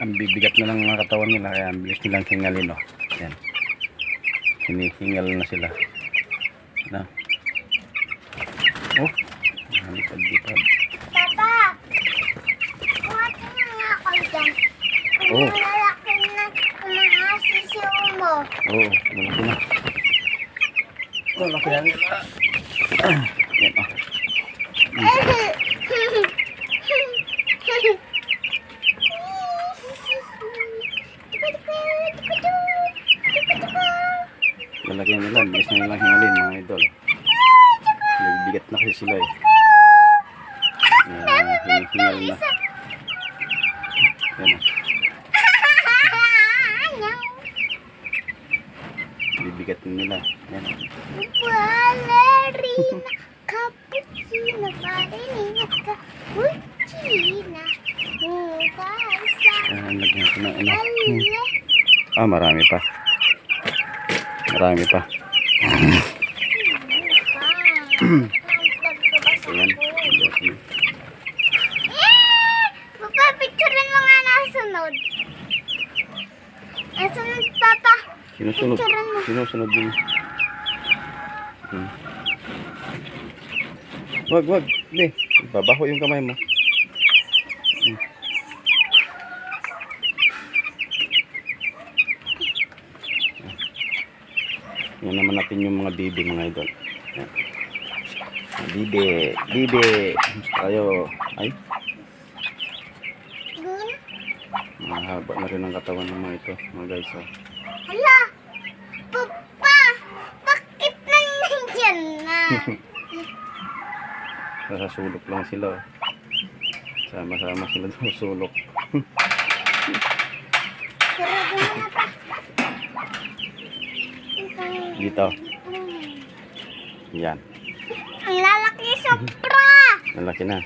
ang bibigat na ng mga katawan nila, kaya ang bilis nilang hingalin, oh. Yan. Hinihingal na sila. Na. Oh. Lipad-lipad. Papa! Kumatin na nga ako dyan. Oh. Malalaki na kumaasisiyo mo. Oo, malaki na. Malaki na nila. Yan, oh. Lalaki na nila, bilis na nilang hingalin, mga idol. Nagbigat na kasi sila eh. Hinihingal na. Yan, oh. Bibigat na nila. Yan. Ballerina, cappuccino, ballerina, cappuccino. Lagyan ko na ano. Marami pa. Marami pa. Ayan. Papa, picturean mo nga nasunod. Nasunod, Papa. Sinusunod. Sinusunod din. Wag. Hindi. Babaho yung kamay mo. Yan naman natin yung mga bibi, mga idol. Yan. Bibi. Gusto kayo. Ay. Mahaba na rin ang katawan ng mga ito, mga guys. Oh. Hala! Papa! Bakit nandiyan na? Nasa sulok lang sila. Oh. Sama-sama sila sa sulok. Sarado mo na pa. Dito. Yan. Ang lalaki sobra! Malaki na.